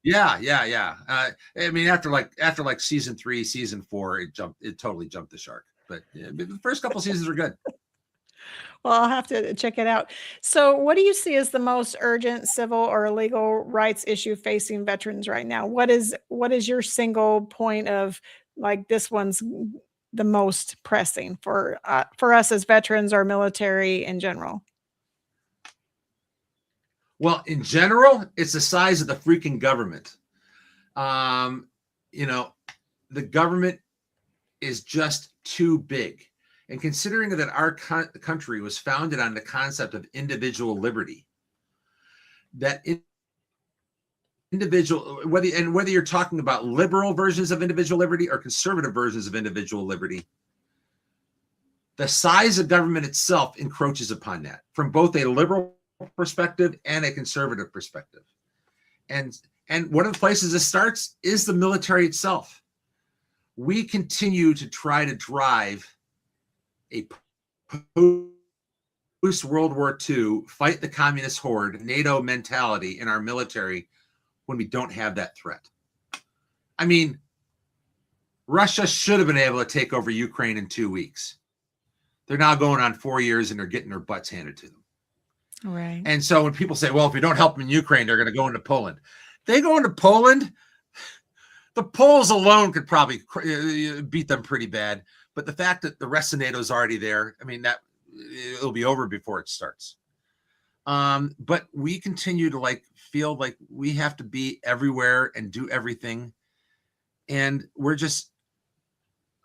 Yeah. I mean, after season 3, season 4, it totally jumped the shark. But the first couple of seasons were good. Well, I'll have to check it out. So what do you see as the most urgent civil or legal rights issue facing veterans right now? What is your single point of like, this one's the most pressing for us as veterans or military in general? Well, in general, it's the size of the freaking government. The government is just too big. And considering that our country was founded on the concept of individual liberty, that whether you're talking about liberal versions of individual liberty or conservative versions of individual liberty, the size of government itself encroaches upon that from both a liberal perspective and a conservative perspective. And one of the places it starts is the military itself. We continue to try to drive a post-World War II, fight the communist horde, NATO mentality in our military when we don't have that threat. I mean, Russia should have been able to take over Ukraine in 2 weeks. They're now going on 4 years and they're getting their butts handed to them. Right. And so when people say, well, if we don't help them in Ukraine, they're going to go into Poland. They go into Poland, the Poles alone could probably beat them pretty bad. But the fact that the rest of NATO is already there, I mean, that it'll be over before it starts. But we continue to feel like we have to be everywhere and do everything. And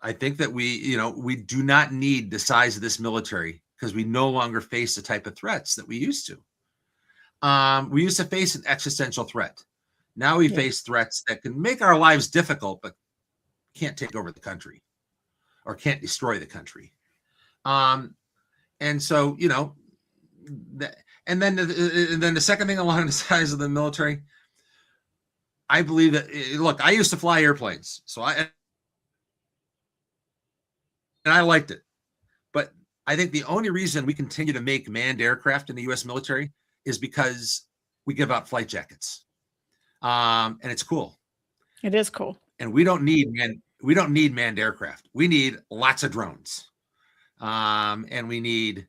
I think that we do not need the size of this military because we no longer face the type of threats that we used to. We used to face an existential threat. Now we face threats that can make our lives difficult, but can't take over the country or can't destroy the country. And so, and then the second thing along the size of the military, I believe that, look, I used to fly airplanes, and I liked it. But I think the only reason we continue to make manned aircraft in the U.S. military is because we give out flight jackets. And it's cool. It is cool. And we don't need manned aircraft. We need lots of drones. And we need,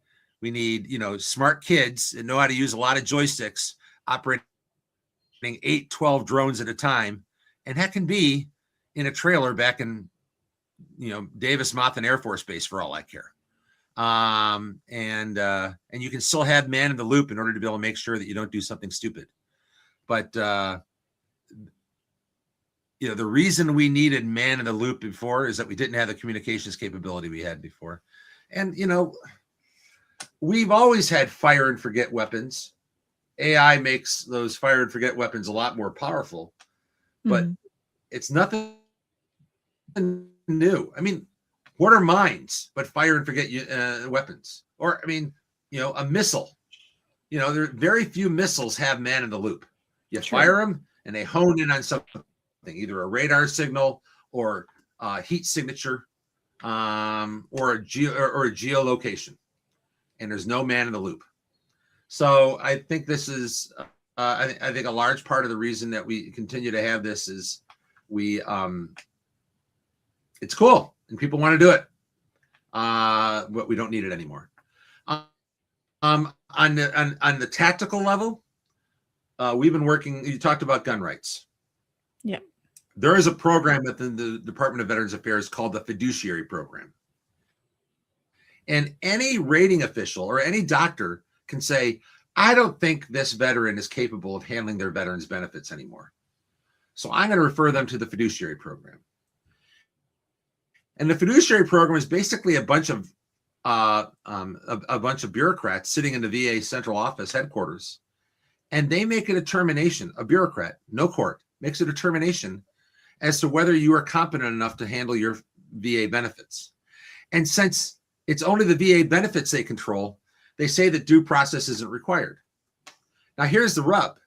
smart kids that know how to use a lot of joysticks, operating 8, 12 drones at a time. And that can be in a trailer back in, Davis-Monthan Air Force Base for all I care. And you can still have man in the loop in order to be able to make sure that you don't do something stupid. But, the reason we needed man in the loop before is that we didn't have the communications capability we had before. And, we've always had fire and forget weapons. AI makes those fire and forget weapons a lot more powerful, but it's nothing new. I mean, what are mines but fire and forget weapons? Or, a missile. There are very few missiles have man in the loop. You fire them and they hone in on something, either a radar signal or heat signature, or a geolocation, and there's no man in the loop. So I think this is, I think a large part of the reason that we continue to have this is it's cool and people want to do it, but we don't need it anymore. On the tactical level, we've been working. You talked about gun rights. Yeah. There is a program within the Department of Veterans Affairs called the Fiduciary Program. And any rating official or any doctor can say, I don't think this veteran is capable of handling their veterans benefits anymore. So I'm going to refer them to the Fiduciary Program. And the Fiduciary Program is basically a bunch of bureaucrats sitting in the VA central office headquarters. And they make a determination, a bureaucrat, no court, makes a determination as to whether you are competent enough to handle your VA benefits. And since it's only the VA benefits they control, they say that due process isn't required. Now, here's the rub.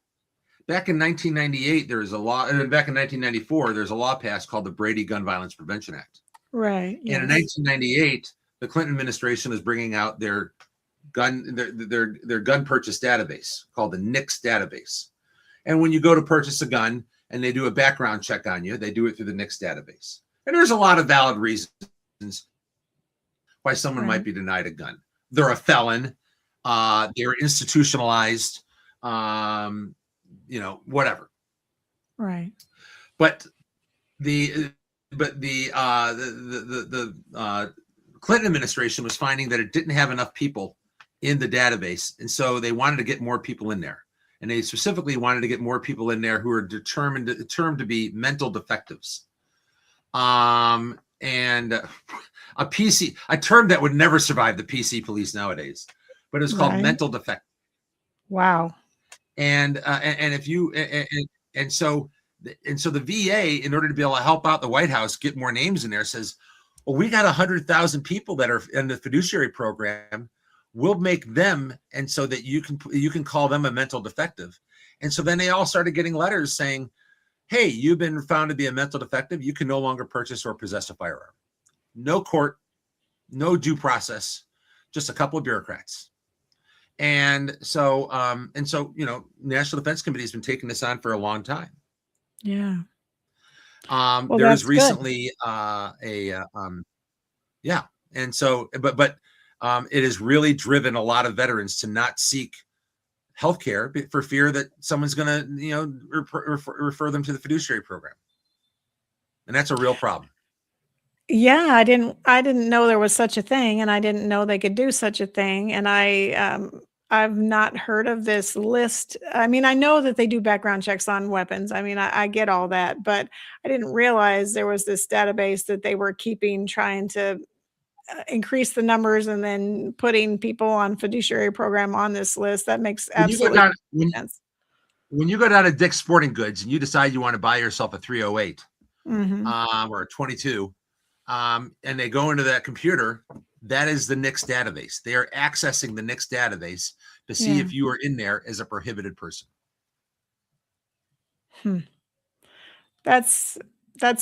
Back in 1998, there was a law, and back in 1994, there's a law passed called the Brady Gun Violence Prevention Act. Right. Yes. And in 1998, the Clinton administration is bringing out their gun purchase database called the NICS database. And when you go to purchase a gun and they do a background check on you, they do it through the NICS database. And there's a lot of valid reasons why someone might be denied a gun. They're a felon. They're institutionalized. Whatever. Right. But the Clinton administration was finding that it didn't have enough people in the database, and so they wanted to get more people in there. And they specifically wanted to get more people in there who are determined to be mental defectives. And a PC, a term that would never survive the PC police nowadays, but it's called mental defect. Wow. And so the VA, in order to be able to help out the White House, get more names in there, says, well, we got 100,000 people that are in the fiduciary program. We'll make them, and so that you can call them a mental defective. And so then they all started getting letters saying, hey, you've been found to be a mental defective. You can no longer purchase or possess a firearm. No court, no due process, just a couple of bureaucrats. And so, National Defense Committee has been taking this on for a long time. Yeah. There was recently and so, but it has really driven a lot of veterans to not seek healthcare for fear that someone's going to, refer them to the fiduciary program. And that's a real problem. Yeah, I didn't know there was such a thing, and I didn't know they could do such a thing. And I've not heard of this list. I mean, I know that they do background checks on weapons. I mean, I get all that, but I didn't realize there was this database that they were keeping, trying to increase the numbers and then putting people on fiduciary program on this list. That makes absolutely sense. When you go down to Dick's Sporting Goods and you decide you want to buy yourself a 308 or a 22, and they go into that computer, that is the NICS database. They are accessing the NICS database to see if you are in there as a prohibited person. That's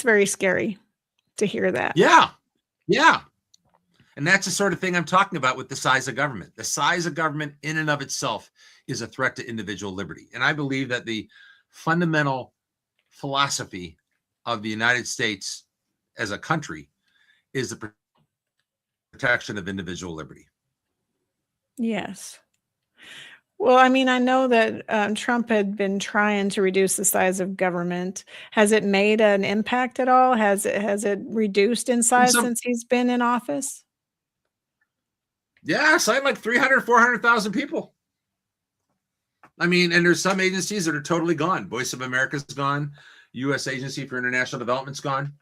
very scary to hear that. Yeah. Yeah. And that's the sort of thing I'm talking about with the size of government. The size of government in and of itself is a threat to individual liberty. And I believe that the fundamental philosophy of the United States as a country is the protection of individual liberty. Yes. Well, I mean, I know that Trump had been trying to reduce the size of government. Has it made an impact at all? Has it reduced in size since he's been in office? Yeah, signed like 300, 400,000 people. I mean, and there's some agencies that are totally gone. Voice of America's gone. U.S. Agency for International Development's gone.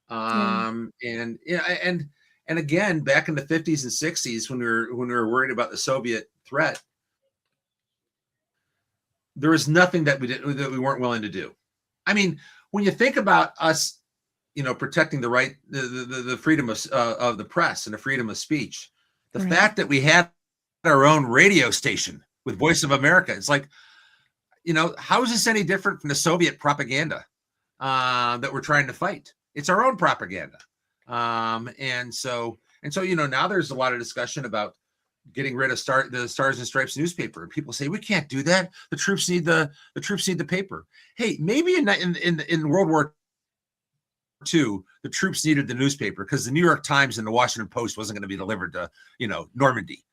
And again, back in the 50s and 60s, when we were worried about the Soviet threat, there was nothing that we weren't willing to do. I mean, when you think about us, protecting the right, the freedom of the press and the freedom of speech, the fact that we had our own radio station with Voice of America, it's like, how is this any different from the Soviet propaganda that we're trying to fight? It's our own propaganda. And so, now there's a lot of discussion about getting rid of the Stars and Stripes newspaper. And people say, we can't do that. The troops need the paper. Hey, maybe in World War II, the troops needed the newspaper because the New York Times and the Washington Post wasn't going to be delivered to, Normandy.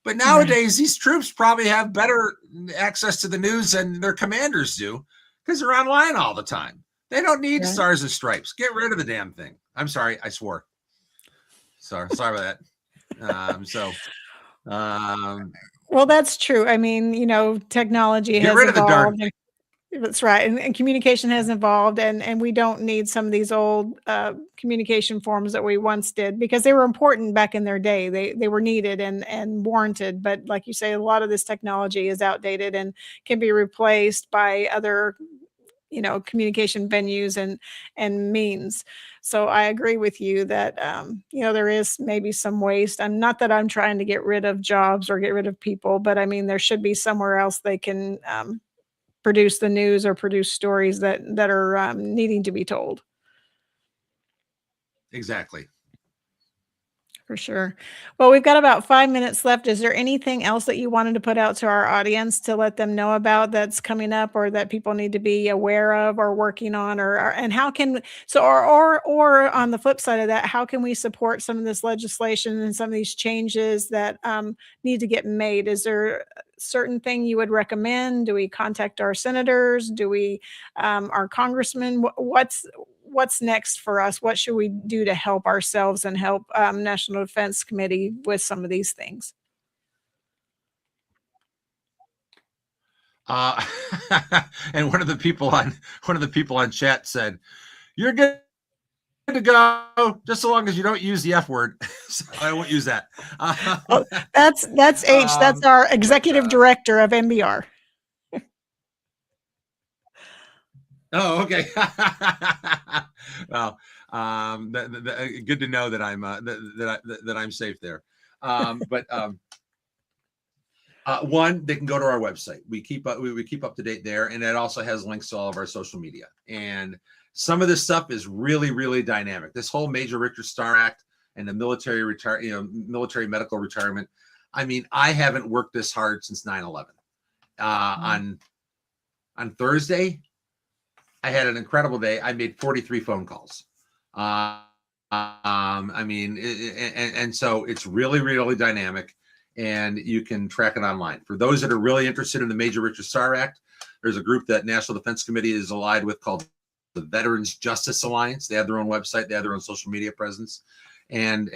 But nowadays, these troops probably have better access to the news than their commanders do because they're online all the time. They don't need Stars and Stripes. Get rid of the damn thing. I'm sorry. I swore. Sorry about that. Well, that's true. I mean, technology has rid of the darn evolved. That's right. And communication has evolved, and we don't need some of these old communication forms that we once did because they were important back in their day. They were needed and warranted. But like you say, a lot of this technology is outdated and can be replaced by other communication venues and means. So I agree with you that, there is maybe some waste. I'm not that I'm trying to get rid of jobs or get rid of people, but I mean, there should be somewhere else they can produce the news or produce stories that are needing to be told. Exactly. For sure. Well, we've got about 5 minutes left. Is there anything else that you wanted to put out to our audience to let them know about that's coming up or that people need to be aware of or working on and how can, or on the flip side of that, how can we support some of this legislation and some of these changes that need to get made? Is there a certain thing you would recommend? Do we contact our senators? Do we, our congressmen? What's next for us? What should we do to help ourselves and help National Defense Committee with some of these things? And one of the people on chat said, "You're good to go, just so long as you don't use the F word." So I won't use that. That's H. That's our executive director of NBR. Oh, okay. Well, good to know that I'm that I'm safe there. One, they can go to our website. We keep up to date there, and it also has links to all of our social media. And some of this stuff is really, really dynamic. This whole Major Richard Starr Act and the military medical retirement. I mean, I haven't worked this hard since 9/11. On Thursday, I had an incredible day. I made 43 phone calls. I mean, and so it's really, really dynamic, and you can track it online. For those that are really interested in the Major Richard Starr Act, there's a group that National Defense Committee is allied with called the Veterans Justice Alliance. They have their own website. They have their own social media presence, and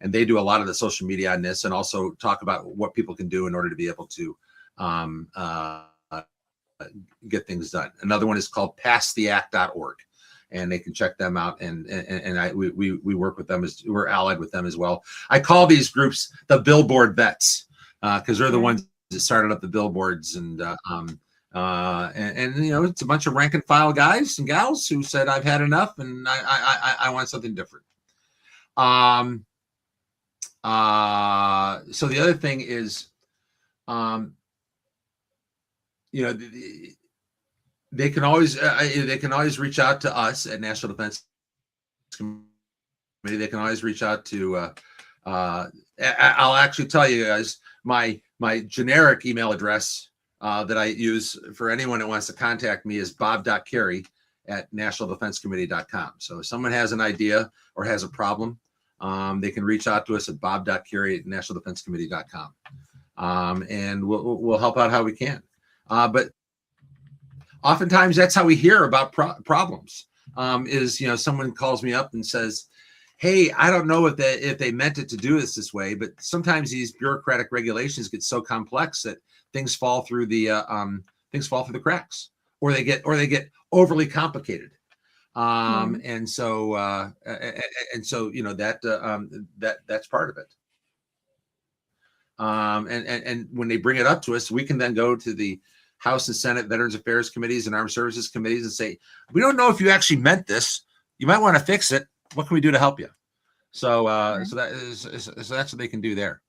they do a lot of the social media on this, and also talk about what people can do in order to be able to get things done. Another one is called passtheact.org, and they can check them out. We work with them we're allied with them as well. I call these groups the billboard vets because they're the ones that started up the billboards, and it's a bunch of rank and file guys and gals who said, I've had enough and I want something different. So the other thing is, they can always reach out to us at National Defense Committee. They can always reach out to. I'll actually tell you guys my generic email address that I use for anyone that wants to contact me is bob.carey@nationaldefensecommittee.com. So if someone has an idea or has a problem, they can reach out to us at bob.carey@nationaldefensecommittee.com, and we'll help out how we can. But oftentimes that's how we hear about problems. Is someone calls me up and says, "Hey, I don't know if they meant it to do this way, but sometimes these bureaucratic regulations get so complex that things fall through the cracks, or they get overly complicated." And so that's part of it. And when they bring it up to us, we can then go to the House and Senate Veterans Affairs Committees and Armed Services Committees and say, "We don't know if you actually meant this. You might want to fix it. What can we do to help you?" So that's what they can do there.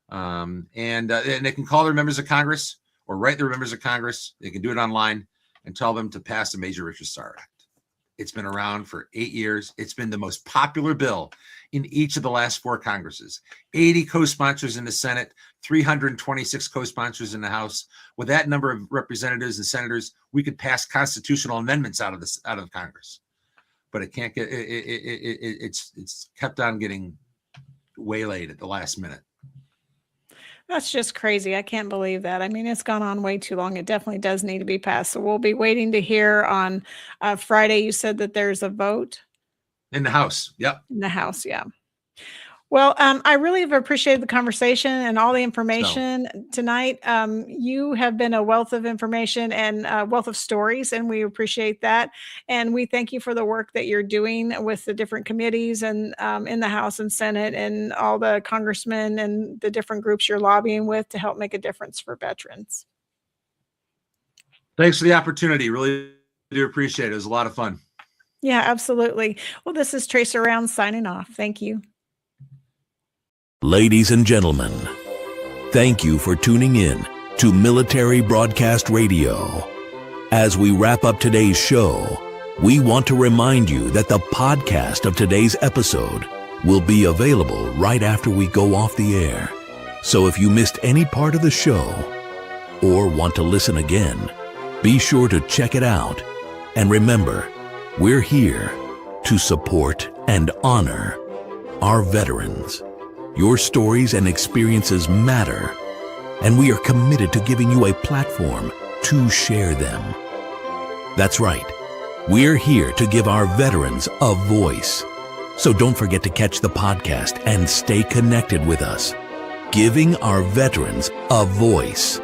And they can call their members of Congress or write their members of Congress. They can do it online and tell them to pass the Major Richard Starr Act. It's been around for 8 years. It's been the most popular bill in each of the last 4 Congresses. 80 co-sponsors in the Senate, 326 co-sponsors in the House. With that number of representatives and senators, we could pass constitutional amendments out of Congress. But it can't get. It's kept on getting waylaid at the last minute. That's just crazy. I can't believe that. I mean, it's gone on way too long. It definitely does need to be passed. So we'll be waiting to hear on Friday. You said that there's a vote In the House. Yep. in the House. Yeah. Well, I really have appreciated the conversation and all the information tonight. You have been a wealth of information and a wealth of stories, and we appreciate that. And we thank you for the work that you're doing with the different committees and in the House and Senate and all the congressmen and the different groups you're lobbying with to help make a difference for veterans. Thanks for the opportunity. Really do appreciate it. It was a lot of fun. Yeah, absolutely. Well, this is Tracer Rounds signing off. Thank you. Ladies and gentlemen, thank you for tuning in to Military Broadcast Radio. As we wrap up today's show, we want to remind you that the podcast of today's episode will be available right after we go off the air. So if you missed any part of the show or want to listen again, be sure to check it out. And remember, we're here to support and honor our veterans. Your stories and experiences matter, and we are committed to giving you a platform to share them. That's right. We're here to give our veterans a voice. So don't forget to catch the podcast and stay connected with us. Giving our veterans a voice.